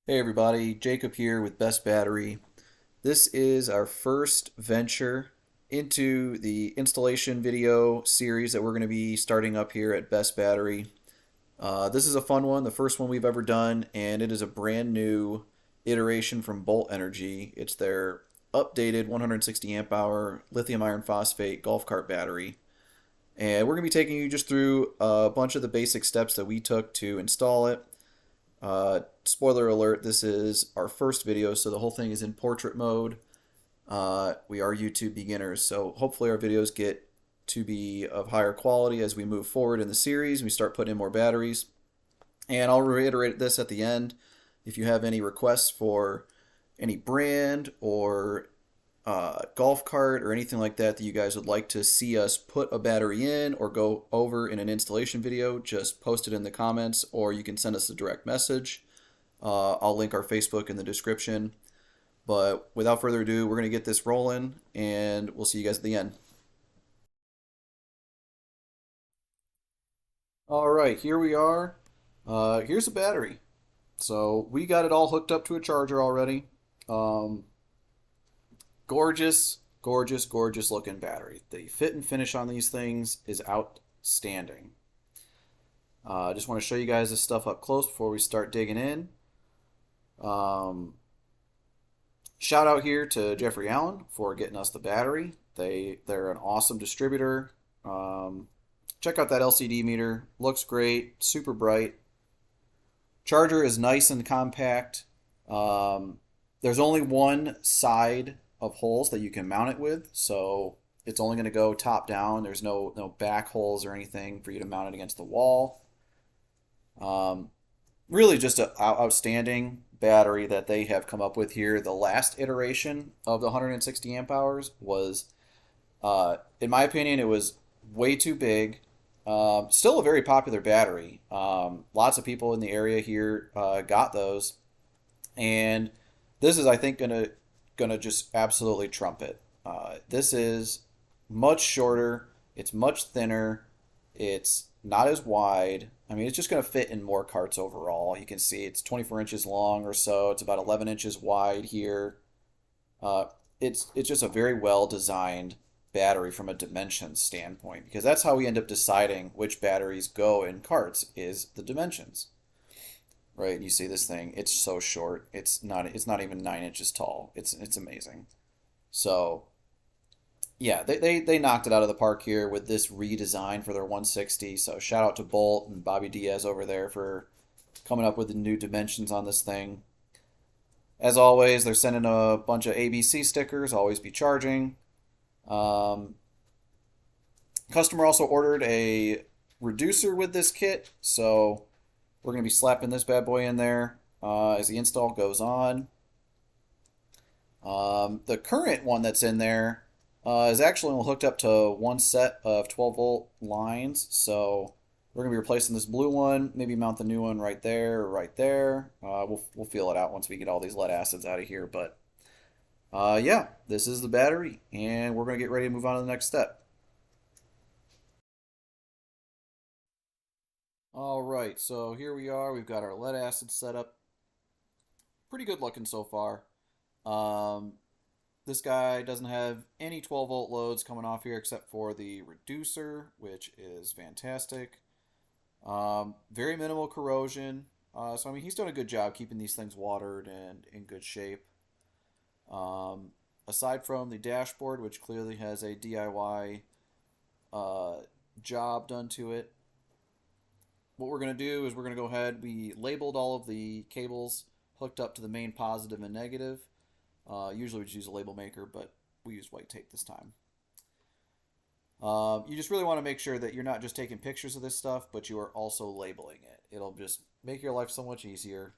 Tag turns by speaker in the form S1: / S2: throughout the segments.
S1: Hey everybody, Jacob here with Best Battery. This is our first venture into the installation video series that we're going to be starting up here at Best Battery. This is a fun one, the first one we've ever done, and it is a brand new iteration from Bolt Energy. It's their updated 160 amp hour lithium iron phosphate golf cart battery. And we're going to be taking you just through a bunch of the basic steps that we took to install it. Spoiler alert, this is our first video, so the whole thing is in portrait mode. We are YouTube beginners, so hopefully our videos get to be of higher quality as we move forward in the series and we start putting in more batteries. And I'll reiterate this at the end. If you have any requests for any brand or golf cart or anything like that that you guys would like to see us put a battery in or go over in an installation video, just post it in the comments or you can send us a direct message. I'll link our Facebook in the description. But without further ado, we're going to get this rolling and we'll see you guys at the end. All right, here we are. Here's the battery. So we got it all hooked up to a charger already. Um, Gorgeous, gorgeous, gorgeous looking battery. The fit and finish on these things is outstanding. I just want to show you guys this stuff up close before we start digging in. Um, Shout out here to Jeffrey Allen for getting us the battery. They're an awesome distributor. Check out that LCD meter. Looks great, super bright. Charger is nice and compact. There's only one side of holes that you can mount it with, so it's only going to go top down. There's no back holes or anything for you to mount it against the wall. Um, Really just an outstanding battery that they have come up with here. The last iteration of the 160 amp hours was, in my opinion, it was way too big. Still a very popular battery. Lots of people in the area here got those, and this is, I think, gonna just absolutely trump it. This is much shorter. It's much thinner. It's not as wide. I mean, it's just going to fit in more carts overall. You can see it's 24 inches long or so. It's about 11 inches wide here. Uh, it's just a very well designed battery from a dimensions standpoint because that's how we end up deciding which batteries go in carts is the dimensions. Right? You see this thing, it's so short. It's not even 9 inches tall. It's amazing. So yeah, they knocked it out of the park here with this redesign for their 160. So shout out to Bolt and Bobby Diaz over there for coming up with the new dimensions on this thing. As always, they're sending a bunch of ABC stickers, always be charging. Um, Customer also ordered a reducer with this kit, so we're going to be slapping this bad boy in there as the install goes on. The current one that's in there is actually hooked up to one set of 12-volt lines. So we're going to be replacing this blue one, maybe mount the new one right there or right there. We'll feel it out once we get all these lead acids out of here. But yeah, this is the battery, and we're going to get ready to move on to the next step. All right, so here we are. We've got our lead acid set up. Pretty good looking so far. Um, This guy doesn't have any 12-volt loads coming off here except for the reducer, which is fantastic. Very minimal corrosion. So, I mean, he's done a good job keeping these things watered and in good shape. Aside from the dashboard, which clearly has a DIY uh, job done to it, what we're going to do is we're going to go ahead. We labeled all of the cables hooked up to the main positive and negative. Usually we just use a label maker, but we use white tape this time. You just really want to make sure that you're not just taking pictures of this stuff, but you are also labeling it. It'll just make your life so much easier.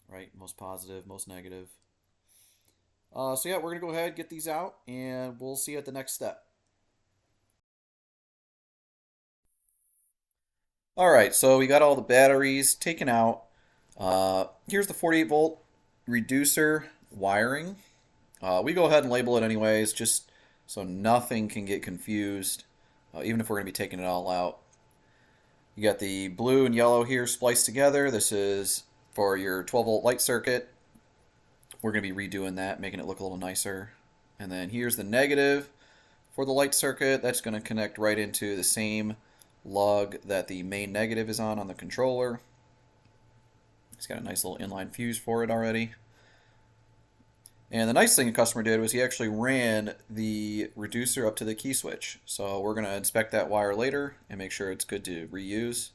S1: Right? Most positive, most negative. So yeah, we're going to go ahead and get these out, and we'll see you at the next step. All right, so we got all the batteries taken out. Here's the 48 volt reducer wiring. We go ahead and label it anyways, just so nothing can get confused, even if we're going to be taking it all out. You got the blue and yellow here spliced together. This is for your 12-volt light circuit. We're going to be redoing that, making it look a little nicer. And then here's the negative for the light circuit. That's going to connect right into the same lug that the main negative is on the controller. It's got a nice little inline fuse for it already. And the nice thing the customer did was he actually ran the reducer up to the key switch. So we're going to inspect that wire later and make sure it's good to reuse.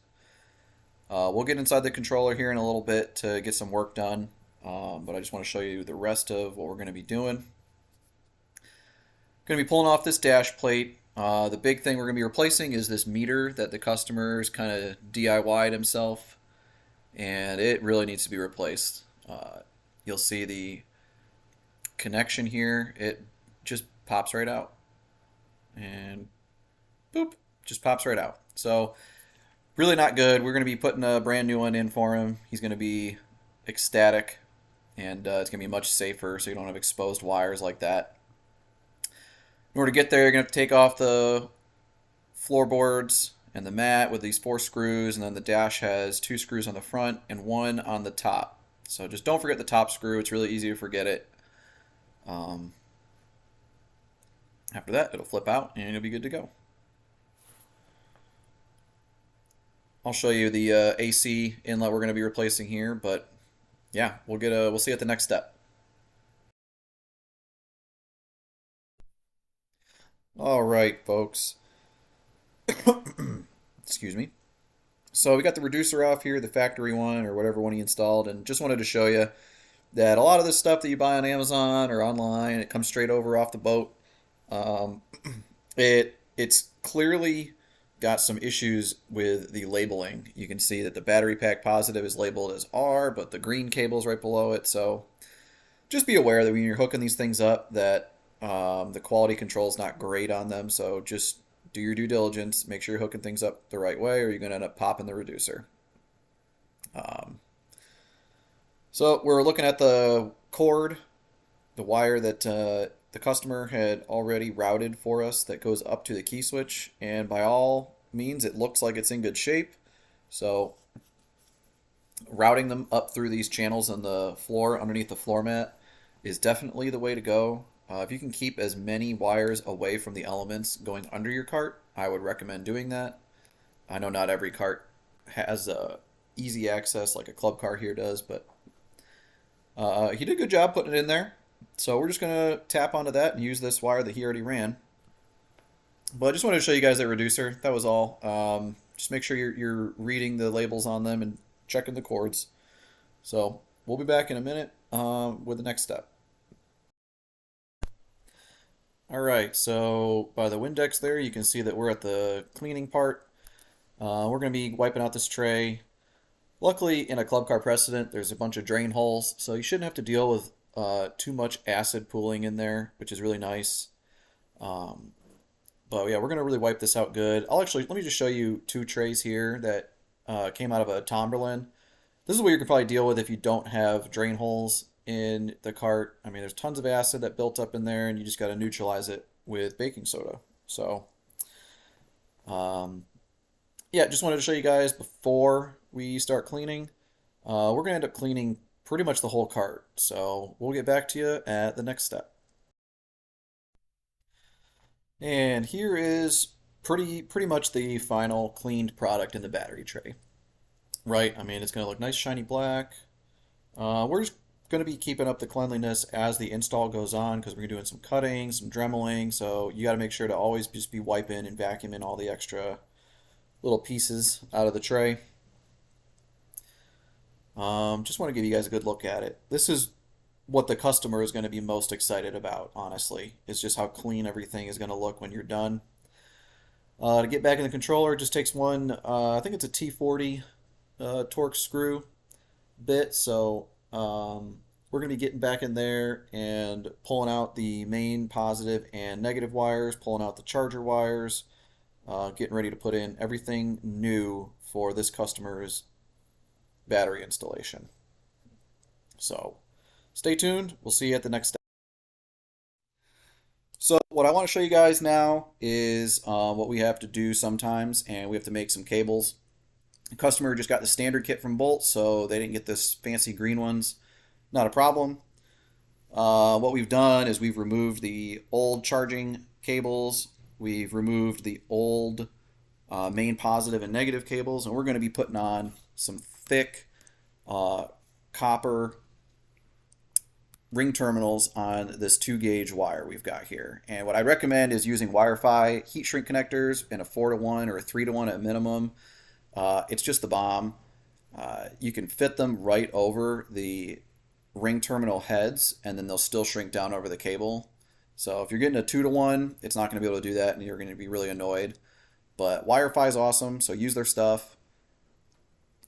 S1: We'll get inside the controller here in a little bit to get some work done, but I just want to show you the rest of what we're going to be doing. Going to be pulling off this dash plate. The big thing we're going to be replacing is this meter that the customer's kind of DIY'd himself, and it really needs to be replaced. You'll see the connection here. It just pops right out, and boop, just pops right out. So really not good. We're going to be putting a brand new one in for him. He's going to be ecstatic, and it's going to be much safer so you don't have exposed wires like that. In order to get there, you're going to have to take off the floorboards and the mat with these 4 screws, and then the dash has 2 screws on the front and 1 on the top. So just don't forget the top screw. It's really easy to forget it. After that, it'll flip out and you'll be good to go. I'll show you the AC inlet we're going to be replacing here, but yeah, we'll see at the next step. All right, folks. Excuse me. So we got the reducer off here, the factory one or whatever one he installed, and just wanted to show you that a lot of this stuff that you buy on Amazon or online, it comes straight over off the boat. Um, it's clearly got some issues with the labeling. You can see that the battery pack positive is labeled as R, but the green cable is right below it. So just be aware that when you're hooking these things up, that the quality control is not great on them. So just do your due diligence. Make sure you're hooking things up the right way, or you're going to end up popping the reducer. Um, so we're looking at the cord, the wire that the customer had already routed for us that goes up to the key switch, and by all means it looks like it's in good shape. So routing them up through these channels on the floor underneath the floor mat is definitely the way to go. If you can keep as many wires away from the elements going under your cart, I would recommend doing that. I know not every cart has easy access like a club car here does, but he did a good job putting it in there. So we're just going to tap onto that and use this wire that he already ran. But I just wanted to show you guys that reducer. That was all. Just make sure you're reading the labels on them and checking the cords. So we'll be back in a minute with the next step. All right, so by the Windex there, you can see that we're at the cleaning part. We're going to be wiping out this tray. Luckily, in a Club Car Precedent, there's a bunch of drain holes, so you shouldn't have to deal with too much acid pooling in there, which is really nice. But yeah, we're going to really wipe this out good. Let me just show you 2 trays here that came out of a Tomberlin. This is what you can probably deal with if you don't have drain holes in the cart. I mean, there's tons of acid that built up in there, and you just got to neutralize it with baking soda. So, yeah, just wanted to show you guys before we start cleaning. We're going to end up cleaning pretty much the whole cart. So we'll get back to you at the next step. And here is pretty much the final cleaned product in the battery tray. Right? I mean, it's going to look nice, shiny black. We're just going to be keeping up the cleanliness as the install goes on because we're doing some cutting, some dremeling. So you got to make sure to always just be wiping and vacuuming all the extra little pieces out of the tray. Just want to give you guys a good look at it. This is what the customer is going to be most excited about, honestly. It's just how clean everything is going to look when you're done. To get back in the controller, it just takes one, I think it's a T40 torque screw bit. So we're going to be getting back in there and pulling out the main positive and negative wires, pulling out the charger wires, getting ready to put in everything new for this customer's battery installation. So stay tuned. We'll see you at the next step. So what I want to show you guys now is what we have to do sometimes, and we have to make some cables. The customer just got the standard kit from Bolt, so they didn't get this fancy green ones. Not a problem. What we've done is we've removed the old charging cables. We've removed the old main positive and negative cables, and we're going to be putting on some thick uh, copper ring terminals on this 2 gauge wire we've got here. And what I recommend is using Wi-Fi heat shrink connectors in a 4-to-1 or a 3-to-1 at minimum. It's just the bomb. You can fit them right over the ring terminal heads, and then they'll still shrink down over the cable. So if you're getting a 2-to-1, it's not going to be able to do that, and you're going to be really annoyed. But Wi-Fi is awesome, so use their stuff.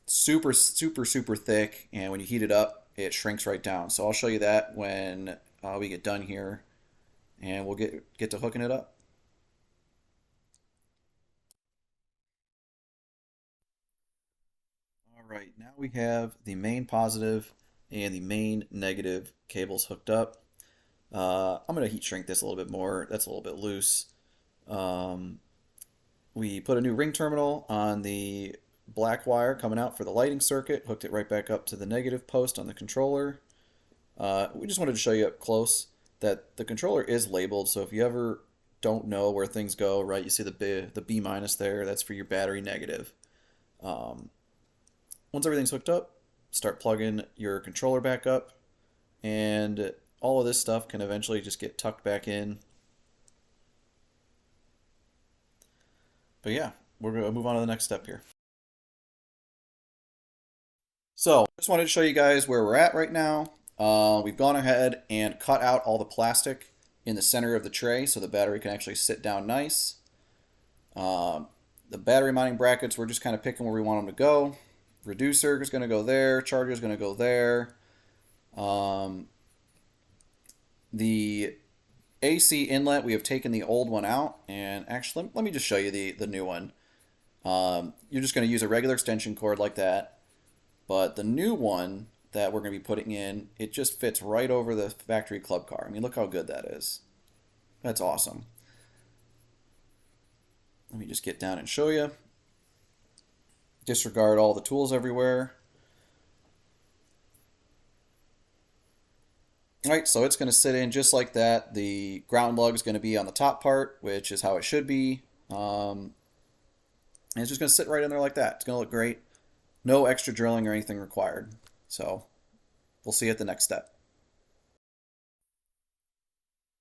S1: Super, super, super thick, and when you heat it up, it shrinks right down. So I'll show you that when we get done here, and we'll get to hooking it up. All right, now we have the main positive and the main negative cables hooked up. I'm going to heat shrink this a little bit more. That's a little bit loose. Um, we put a new ring terminal on the black wire coming out for the lighting circuit, hooked it right back up to the negative post on the controller. We just wanted to show you up close that the controller is labeled, so if you ever don't know where things go, right, you see the B minus there, that's for your battery negative. Um, Once everything's hooked up, start plugging your controller back up, and all of this stuff can eventually just get tucked back in. But yeah, we're going to move on to the next step here. So, just wanted to show you guys where we're at right now. We've gone ahead and cut out all the plastic in the center of the tray so the battery can actually sit down nice. The battery mounting brackets, we're just kind of picking where we want them to go. Reducer is going to go there. Charger is going to go there. The AC inlet, we have taken the old one out. And actually, let me just show you the new one. You're just going to use a regular extension cord like that. But the new one that we're going to be putting in, it just fits right over the factory club car. I mean, look how good that is. That's awesome. Let me just get down and show you. Disregard all the tools everywhere. All right, so it's going to sit in just like that. The ground lug is going to be on the top part, which is how it should be. And it's just going to sit right in there like that. It's going to look great. No extra drilling or anything required. So we'll see you at the next step.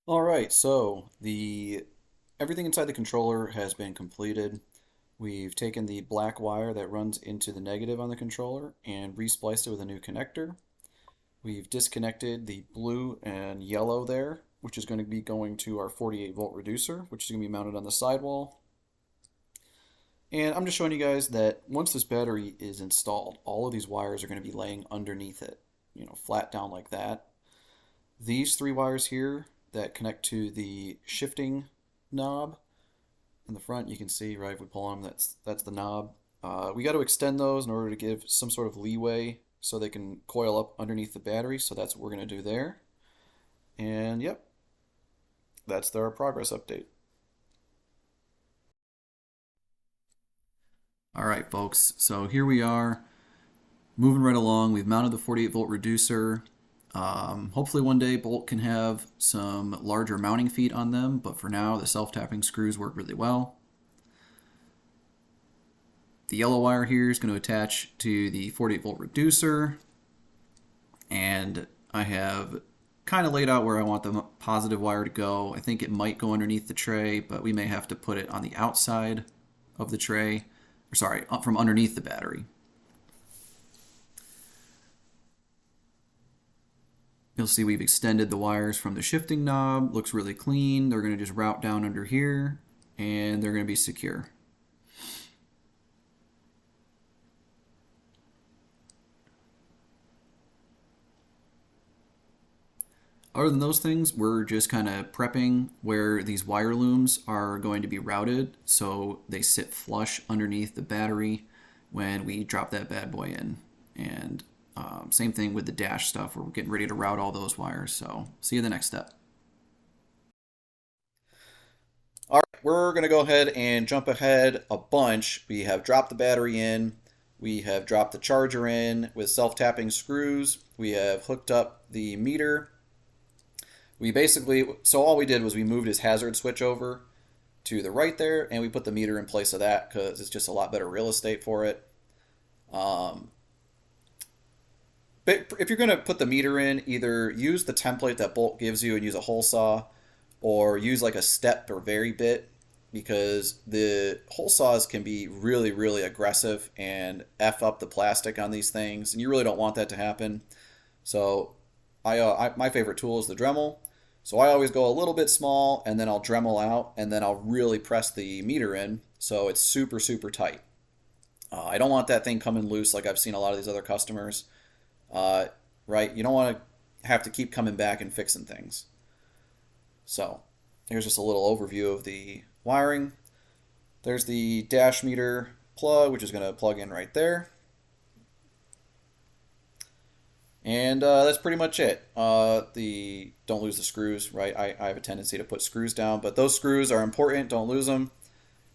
S1: All right, so everything inside the controller has been completed. We've taken the black wire that runs into the negative on the controller and respliced it with a new connector. We've disconnected the blue and yellow there, which is going to be going to our 48-volt reducer, which is going to be mounted on the sidewall. And I'm just showing you guys that once this battery is installed, all of these wires are going to be laying underneath it, flat down like that. These 3 wires here that connect to the shifting knob in the front, you can see, right, if we pull them, that's the knob. We got to extend those in order to give some sort of leeway so they can coil up underneath the battery, so that's what we're going to do there. And yep, that's our progress update. All right, folks, so here we are, moving right along. We've mounted the 48-volt reducer. Hopefully one day Bolt can have some larger mounting feet on them, but for now the self-tapping screws work really well. The yellow wire here is going to attach to the 48-volt reducer, and I have kind of laid out where I want the positive wire to go. I think it might go underneath the tray, but we may have to put it on the outside of the tray, or sorry, from underneath the battery. You'll see we've extended the wires from the shifting knob. Looks really clean. They're going to just route down under here, and they're going to be secure. Other than those things, we're just kind of prepping where these wire looms are going to be routed so they sit flush underneath the battery when we drop that bad boy in. And same thing with the dash stuff. We're getting ready to route all those wires. So see you the next step. All right, we're going to go ahead and jump ahead a bunch. We have dropped the battery in. We have dropped the charger in with self-tapping screws. We have hooked up the meter. We basically, so all we did was we moved his hazard switch over to the right there, and we put the meter in place of that because it's just a lot better real estate for it. Um, but if you're going to put the meter in, either use the template that Bolt gives you and use a hole saw, or use like a step or vary bit, because the hole saws can be really, really aggressive and F up the plastic on these things, and you really don't want that to happen. So my favorite tool is the Dremel. So I always go a little bit small, and then I'll Dremel out, and then I'll really press the meter in so it's super, super tight. I don't want that thing coming loose like I've seen a lot of these other customers. Uh, right? You don't want to have to keep coming back and fixing things. So here's just a little overview of the wiring. There's the dash meter plug, which is going to plug in right there. And that's pretty much it. Don't lose the screws, right? I have a tendency to put screws down, but those screws are important. Don't lose them.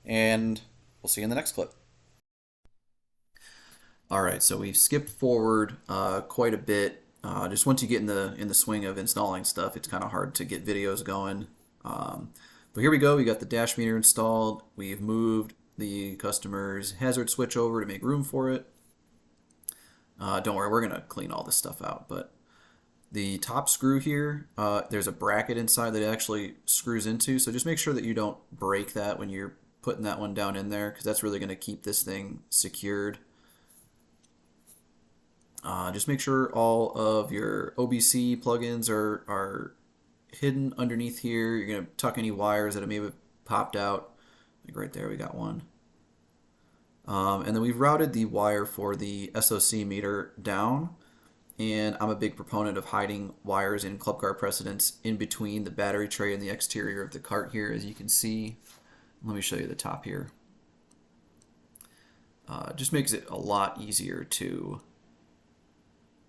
S1: And we'll see you in the next clip. All right, so we've skipped forward quite a bit. Just once you get in the swing of installing stuff, it's kind of hard to get videos going. But here we go. We got the dash meter installed. We've moved the customer's hazard switch over to make room for it. Don't worry, we're gonna clean all this stuff out. But the top screw here, there's a bracket inside that it actually screws into. So just make sure that you don't break that when you're putting that one down in there, because that's really gonna keep this thing secured. Just make sure all of your OBC plugins are hidden underneath here. You're going to tuck any wires that may have popped out. Like right there, we got one. And then we've routed the wire for the SOC meter down. And I'm a big proponent of hiding wires in club car precedents in between the battery tray and the exterior of the cart here, as you can see. Let me show you the top here. Just makes it a lot easier to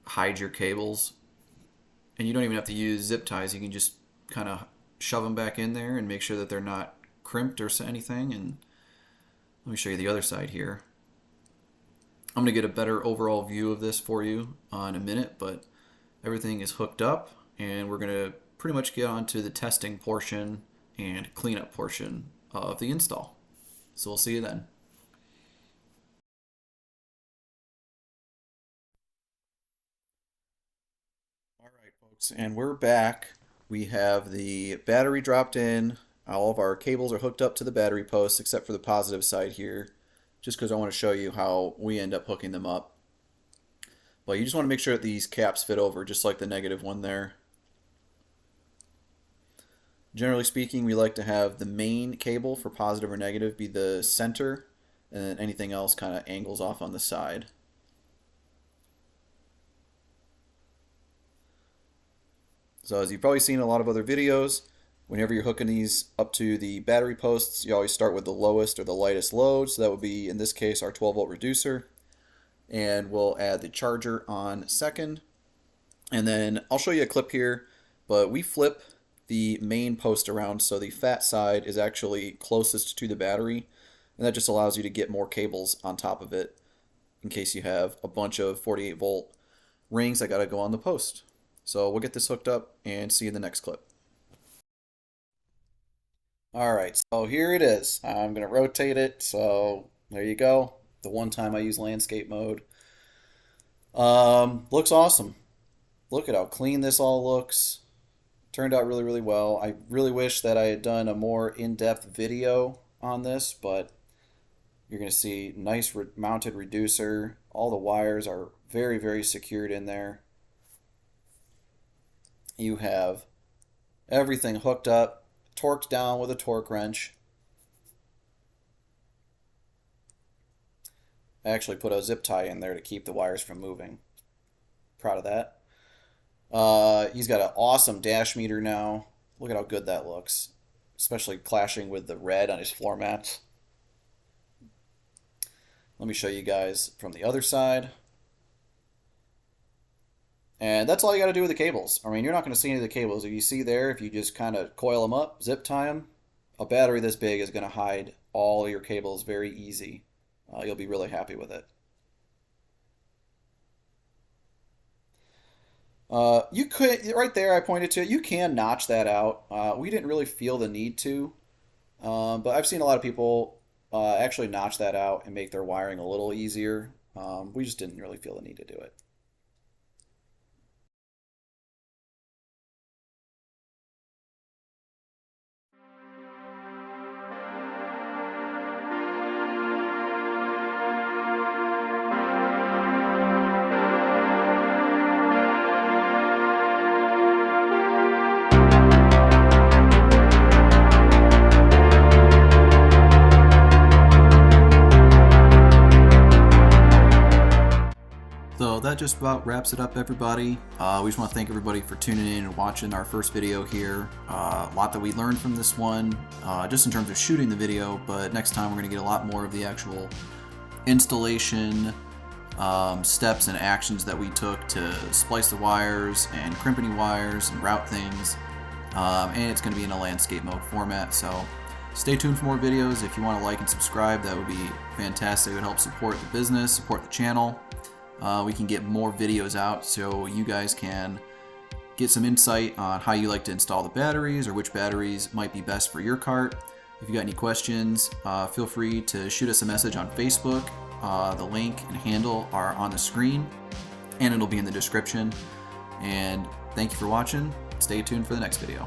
S1: hide your cables, and you don't even have to use zip ties. You can just kind of shove them back in there and make sure that they're not crimped or anything. And let me show you the other side here. I'm going to get a better overall view of this for you in a minute, but everything is hooked up, and we're going to pretty much get on to the testing portion and cleanup portion of the install. So we'll see you then. All right, folks, and we're back. We have the battery dropped in. All of our cables are hooked up to the battery posts except for the positive side here, just because I want to show you how we end up hooking them up. But you just want to make sure that these caps fit over, just like the negative one there. Generally speaking, we like to have the main cable for positive or negative be the center, and then anything else kind of angles off on the side. So as you've probably seen in a lot of other videos, whenever you're hooking these up to the battery posts, you always start with the lowest or the lightest load. So that would be, in this case, our 12-volt reducer. And we'll add the charger on second. And then I'll show you a clip here, but we flip the main post around so the fat side is actually closest to the battery. And that just allows you to get more cables on top of it in case you have a bunch of 48-volt rings that got to go on the post. So we'll get this hooked up and see you in the next clip. All right, so here it is. I'm going to rotate it. So there you go. The one time I use landscape mode. Looks awesome. Look at how clean this all looks. Turned out really, really well. I really wish that I had done a more in-depth video on this, but you're going to see nice mounted reducer. All the wires are very, very secured in there. You have everything hooked up, torqued down with a torque wrench. I actually put a zip tie in there to keep the wires from moving. Proud of that. He's got an awesome dash meter now. Look at how good that looks, especially clashing with the red on his floor mats. Let me show you guys from the other side. And that's all you got to do with the cables. I mean, you're not going to see any of the cables. If you see there, if you just kind of coil them up, zip tie them, a battery this big is going to hide all your cables very easy. You'll be really happy with it. You could, right there, I pointed to it. You can notch that out. We didn't really feel the need to, but I've seen a lot of people actually notch that out and make their wiring a little easier. We just didn't really feel the need to do it. So that just about wraps it up, everybody. We just want to thank everybody for tuning in and watching our first video here. A lot that we learned from this one, just in terms of shooting the video, but next time we're going to get a lot more of the actual installation steps and actions that we took to splice the wires and crimp any wires and route things. And it's going to be in a landscape mode format, so stay tuned for more videos. If you want to like and subscribe, that would be fantastic. It would help support the business, support the channel. We can get more videos out so you guys can get some insight on how you like to install the batteries or which batteries might be best for your cart. If you got any questions, feel free to shoot us a message on Facebook. The link and handle are on the screen and it'll be in the description. And thank you for watching. Stay tuned for the next video.